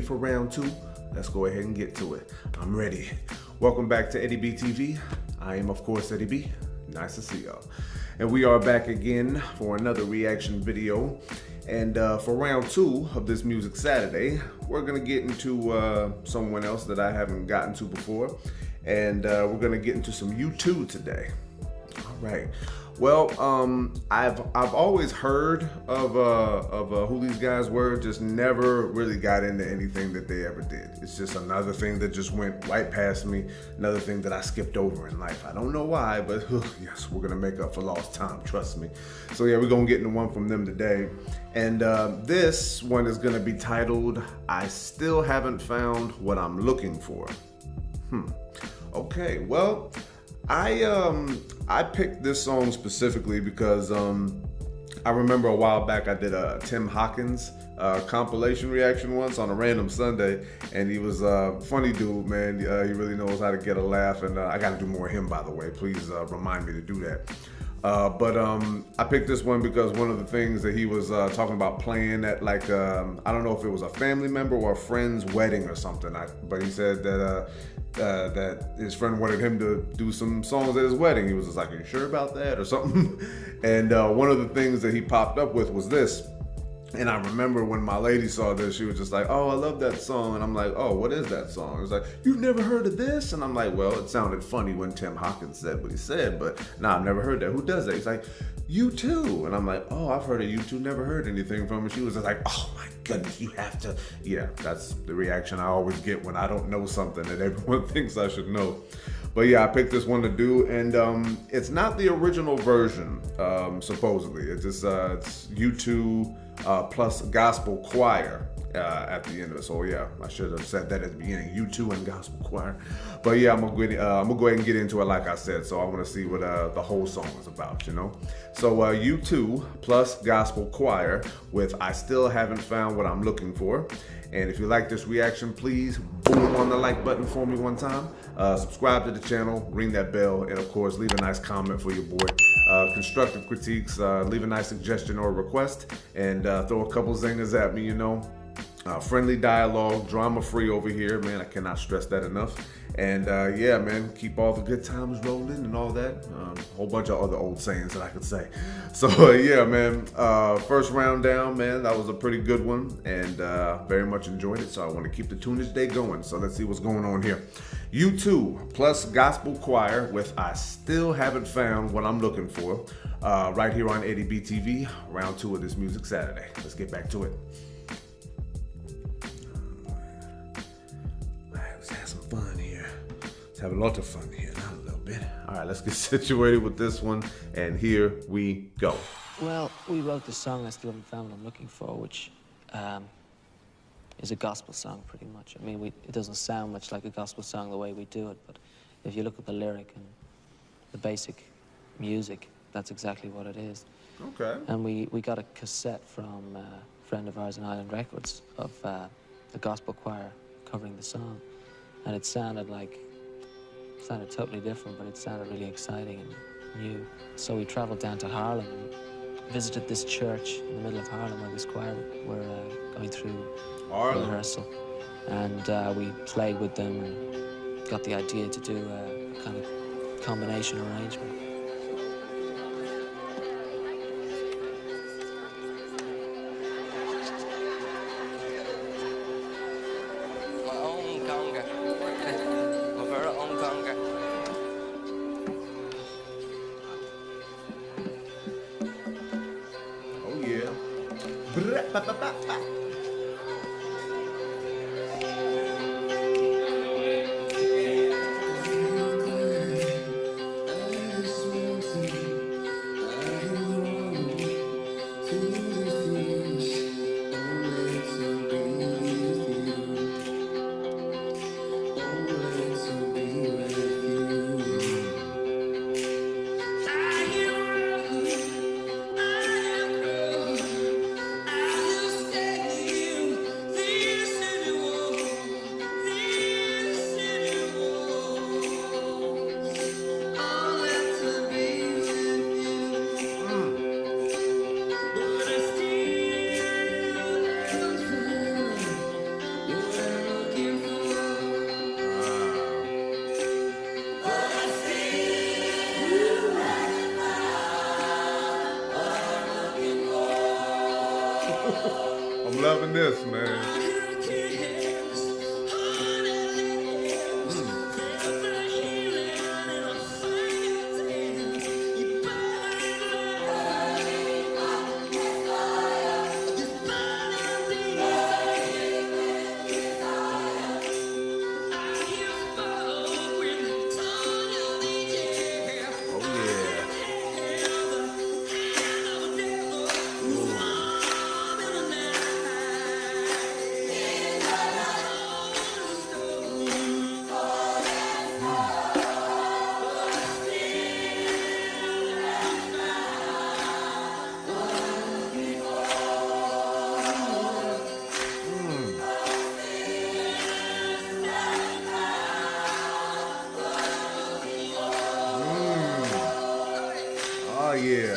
for round two? Let's go ahead and get to it. I'm ready. Welcome back to Eddie B TV. I am, of course, Eddie B. Nice to see y'all. And we are back again for another reaction video. And for round two of this Music Saturday, we're gonna get into someone else that I haven't gotten to before. And we're gonna get into some U2 today. All right. Well, I've always heard of who these guys were, just never really got into anything that they ever did. It's just another thing that just went right past me, another thing that I skipped over in life. I don't know why, but yes, we're gonna make up for lost time, trust me. So yeah, we're gonna get into one from them today. And this one is gonna be titled, I Still Haven't Found What I'm Looking For. Okay, well, I picked this song specifically because I remember a while back I did a Tim Hawkins compilation reaction once on a random Sunday, and he was a funny dude, man. He really knows how to get a laugh, and I got to do more of him, by the way. Please remind me to do that. But I picked this one because one of the things that he was talking about playing at, like, I don't know if it was a family member or a friend's wedding or something, but he said that that his friend wanted him to do some songs at his wedding. He was just like, are you sure about that or something? And one of the things that he popped up with was this. And I remember when my lady saw this, she was just like, oh, I love that song. And I'm like, oh, what is that song? It was like, you've never heard of this? And I'm like, well, it sounded funny when Tim Hawkins said what he said, but nah, I've never heard that. Who does that? He's like, U2. And I'm like, oh, I've heard of U2, never heard anything from him. She was just like, oh my goodness, you have to. Yeah, that's the reaction I always get when I don't know something that everyone thinks I should know. But yeah, I picked this one to do, and it's not the original version, supposedly. It's just it's U2 plus gospel choir at the end of it. So yeah, I should have said that at the beginning, U2 and gospel choir. But yeah, I'm gonna go ahead and get into it like I said. So I want to see what the whole song is about, you know. So U2 plus gospel choir with I Still Haven't Found What I'm Looking For. And if you like this reaction, please boom on the like button for me one time. Subscribe to the channel, ring that bell, and of course, leave a nice comment for your boy. Constructive critiques, leave a nice suggestion or request, and throw a couple zingers at me, you know. Friendly dialogue, drama-free over here, man. I cannot stress that enough. And yeah, man, keep all the good times rolling and all that. A whole bunch of other old sayings that I could say. So yeah, man, first round down, man, that was a pretty good one, and very much enjoyed it. So I want to keep the tunage day going. So let's see what's going on here. U2 plus gospel choir with I Still Haven't Found What I'm Looking For, right here on Eddie B TV, round two of this Music Saturday. Let's get back to it. Let's have some fun here. Let's have a lot of fun here, not a little bit. All right, let's get situated with this one, and here we go. Well, we wrote the song I Still Haven't Found What I'm Looking For, which is a gospel song, pretty much. I mean, it doesn't sound much like a gospel song the way we do it, but if you look at the lyric and the basic music, that's exactly what it is. Okay. And we got a cassette from a friend of ours in Island Records of the gospel choir covering the song. And it sounded totally different, but it sounded really exciting and new. So we traveled down to Harlem and visited this church in the middle of Harlem where this choir were going through rehearsal. And we played with them and got the idea to do a kind of combination arrangement. loving this, man. Yeah.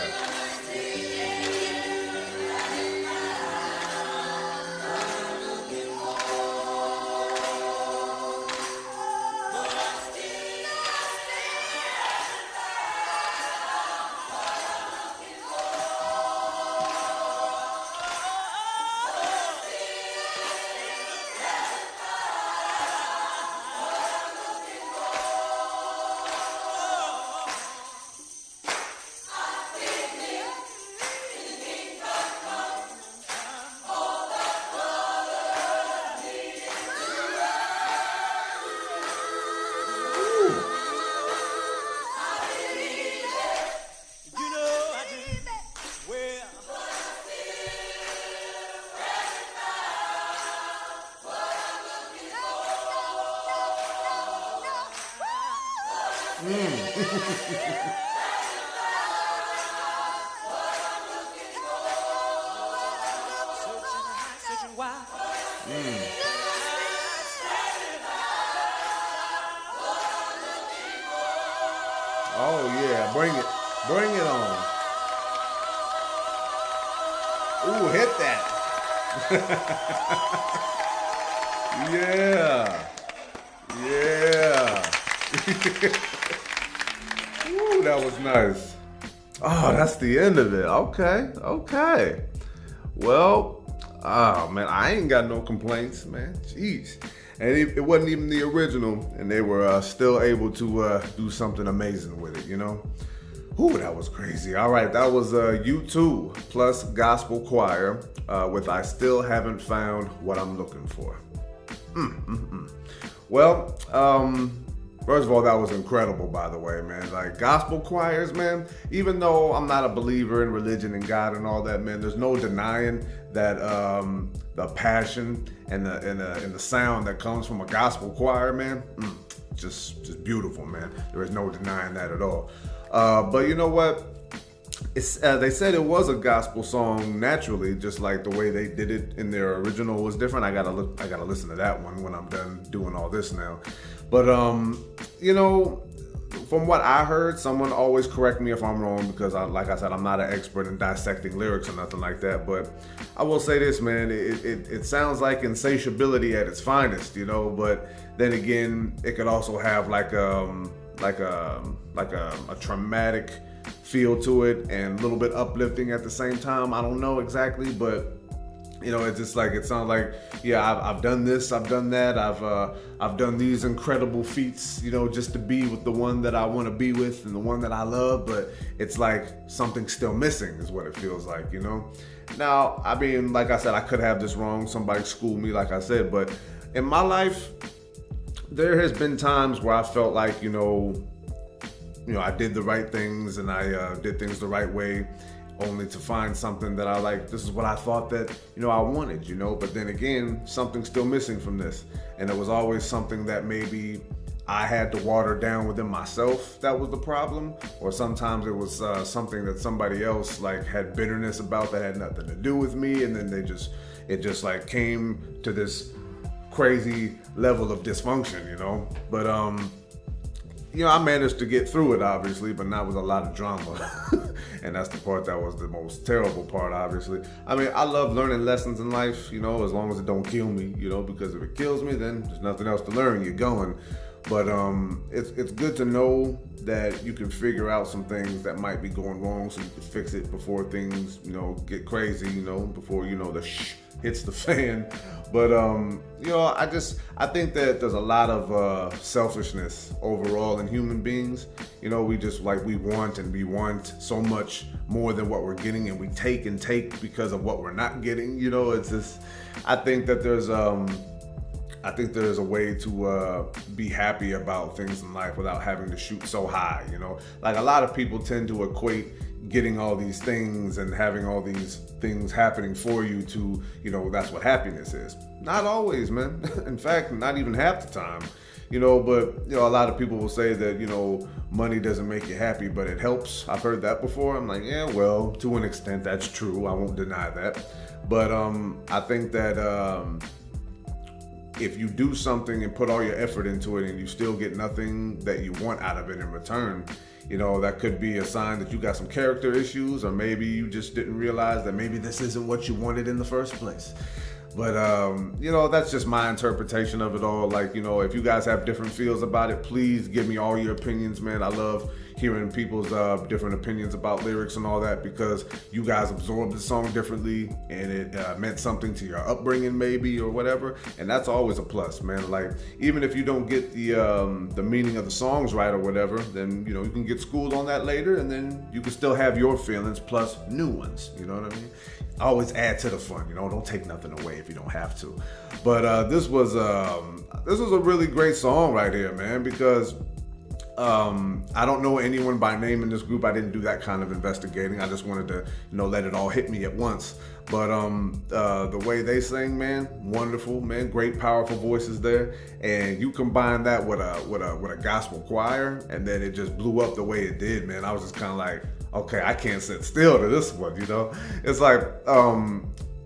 Oh yeah, bring it on. Ooh, hit that. Yeah. Ooh, that was nice. Oh, that's the end of it. Okay. Well, oh man, I ain't got no complaints, man. Jeez. And it wasn't even the original, and they were still able to do something amazing with it, you know? Ooh, that was crazy. All right, that was U2 plus Gospel Choir with I Still Haven't Found What I'm Looking For. Well, first of all, that was incredible, by the way, man. Like, gospel choirs, man, even though I'm not a believer in religion and God and all that, man, there's no denying that the passion and the sound that comes from a gospel choir, man, just beautiful, man. There is no denying that at all. But you know what? They said it was a gospel song naturally, just like the way they did it in their original was different. I gotta listen to that one when I'm done doing all this now. But you know, from what I heard, someone always correct me if I'm wrong, because like I said, I'm not an expert in dissecting lyrics or nothing like that. But I will say this, man, it sounds like insatiability at its finest, you know. But then again, it could also have like a traumatic feel to it and a little bit uplifting at the same time. I don't know exactly, but you know, it's just like, it sounds like, yeah, I've done this, I've done that, I've done these incredible feats, you know, just to be with the one that I want to be with and the one that I love, but it's like something's still missing is what it feels like, you know. Now, I mean, like I said, I could have this wrong, somebody school me, like I said, but in my life, there has been times where I felt like, you know, I did the right things and I did things the right way, only to find something that I like. This is what I thought that, you know, I wanted, you know, but then again, something's still missing from this. And it was always something that maybe I had to water down within myself that was the problem. Or sometimes it was something that somebody else like had bitterness about that had nothing to do with me. And then it just like came to this crazy level of dysfunction, you know. But you know, I managed to get through it, obviously, but not with a lot of drama. And that's the part that was the most terrible part, obviously. I mean, I love learning lessons in life, you know, as long as it don't kill me, you know, because if it kills me, then there's nothing else to learn, you're going. But it's good to know that you can figure out some things that might be going wrong so you can fix it before things, you know, get crazy, you know, before, you know, the hits the fan. But you know, I think that there's a lot of selfishness overall in human beings. You know, we want so much more than what we're getting, and we take and take because of what we're not getting. You know, it's just, I think there's a way to be happy about things in life without having to shoot so high. You know, like a lot of people tend to equate getting all these things and having all these things happening for you to, you know, that's what happiness is. Not always, man. In fact, not even half the time. You know, but, you know, a lot of people will say that, you know, money doesn't make you happy, but it helps. I've heard that before. I'm like, yeah, well, to an extent, that's true. I won't deny that. But I think that if you do something and put all your effort into it and you still get nothing that you want out of it in return, you know, that could be a sign that you got some character issues, or maybe you just didn't realize that maybe this isn't what you wanted in the first place. But, you know, that's just my interpretation of it all. Like, you know, if you guys have different feels about it, please give me all your opinions, man. I love hearing people's different opinions about lyrics and all that, because you guys absorbed the song differently and it meant something to your upbringing maybe or whatever. And that's always a plus, man. Like, even if you don't get the meaning of the songs right or whatever, then, you know, you can get schooled on that later, and then you can still have your feelings plus new ones. You know what I mean? Always add to the fun, you know, don't take nothing away if you don't have to. But this was a really great song right here, man, because I don't know anyone by name in this group. I didn't do that kind of investigating. I just wanted to, you know, let it all hit me at once. But the way they sing, man, wonderful, man. Great, powerful voices there. And you combine that with a gospel choir, and then it just blew up the way it did, man. I was just kind of like, okay, I can't sit still to this one, you know? It's like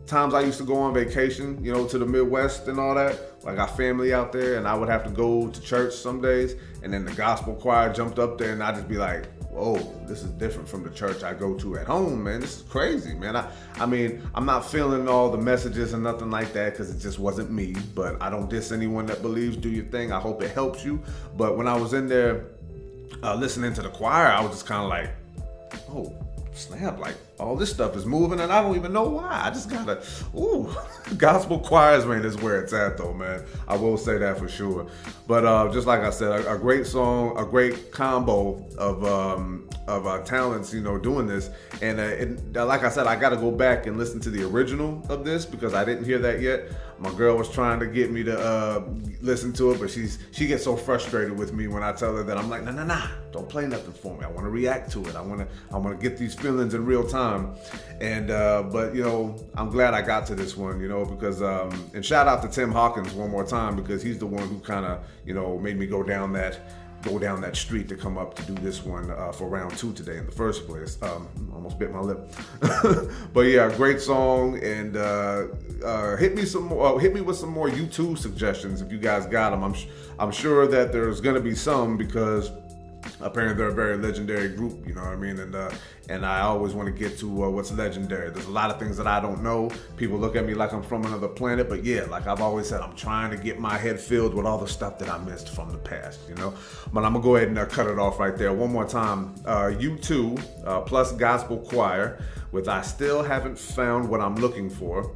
times I used to go on vacation, you know, to the Midwest and all that. I got family out there, and I would have to go to church some days, and then the gospel choir jumped up there, and I'd just be like, whoa, this is different from the church I go to at home, man. This is crazy, man. I mean, I'm not feeling all the messages and nothing like that, because it just wasn't me. But I don't diss anyone that believes. Do your thing. I hope it helps you. But when I was in there listening to the choir, I was just kind of like, oh, snap, like all this stuff is moving and I don't even know why. I just gotta, gospel choirs, man, is where it's at though, man. I will say that for sure. But just like I said, a great song, a great combo of talents, you know, doing this. And like I said, I gotta go back and listen to the original of this because I didn't hear that yet. My girl was trying to get me to listen to it, but she gets so frustrated with me when I tell her that I'm like, nah, don't play nothing for me. I want to react to it. I want to get these feelings in real time. And but you know, I'm glad I got to this one, you know, because and shout out to Tim Hawkins one more time, because he's the one who kind of, you know, made me go down that street to come up to do this one for round 2 today in the first place. Almost bit my lip. But yeah, great song. And hit me with some more YouTube suggestions if you guys got them. I'm sure that there's gonna be some, because apparently they're a very legendary group, you know what I mean? And I always want to get to what's legendary. There's a lot of things that I don't know. People look at me like I'm from another planet, but yeah, like I've always said, I'm trying to get my head filled with all the stuff that I missed from the past, you know? But I'm gonna go ahead and cut it off right there. One more time, U2 plus gospel choir with I Still Haven't Found What I'm Looking For.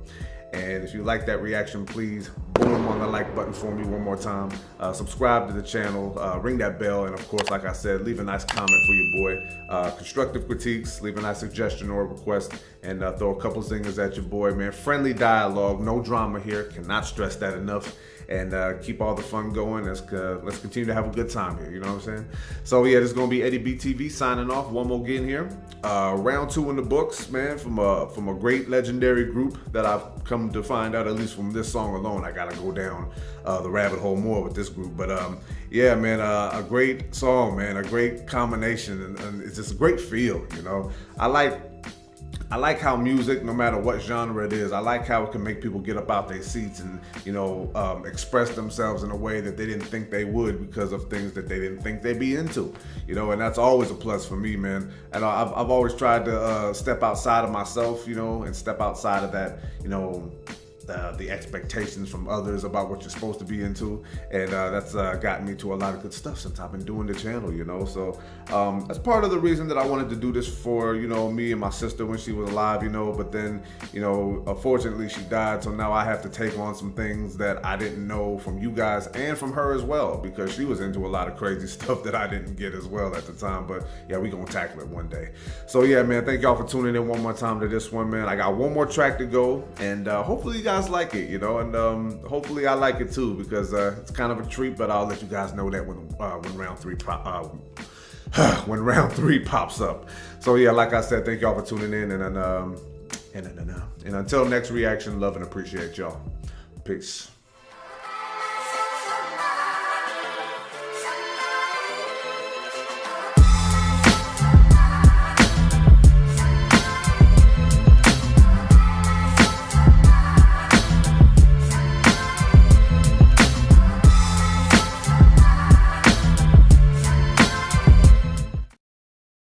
And if you like that reaction, please boom on the like button for me one more time. Subscribe to the channel, ring that bell, and of course, like I said, leave a nice comment for your boy. Constructive critiques, leave a nice suggestion or request, and throw a couple zingers at your boy, man. Friendly dialogue, no drama here. Cannot stress that enough. And keep all the fun going. Let's continue to have a good time here, you know what I'm saying? So yeah, this is gonna be Eddie B TV signing off. One more again here. Round 2 in the books, man, from a great legendary group that I've come to find out, at least from this song alone. I gotta go down the rabbit hole more with this group. But yeah, man, a great song, man, a great combination, and it's just a great feel, you know? I like how music, no matter what genre it is, I like how it can make people get up out their seats and, you know, express themselves in a way that they didn't think they would because of things that they didn't think they'd be into, you know, and that's always a plus for me, man. And I've always tried to step outside of myself, you know, and step outside of that, you know, the expectations from others about what you're supposed to be into, and that's gotten me to a lot of good stuff since I've been doing the channel, you know. So that's part of the reason that I wanted to do this for, you know, me and my sister when she was alive, you know. But then, you know, unfortunately she died, so now I have to take on some things that I didn't know from you guys and from her as well, because she was into a lot of crazy stuff that I didn't get as well at the time. But yeah, we gonna tackle it one day. So yeah, man, thank y'all for tuning in one more time to this one, man. I got one more track to go, and hopefully you guys like it, you know, and hopefully I like it too, because it's kind of a treat. But I'll let you guys know that when round three when round three pops up. So yeah, like I said, thank y'all for tuning in, and until next reaction, love and appreciate y'all. Peace.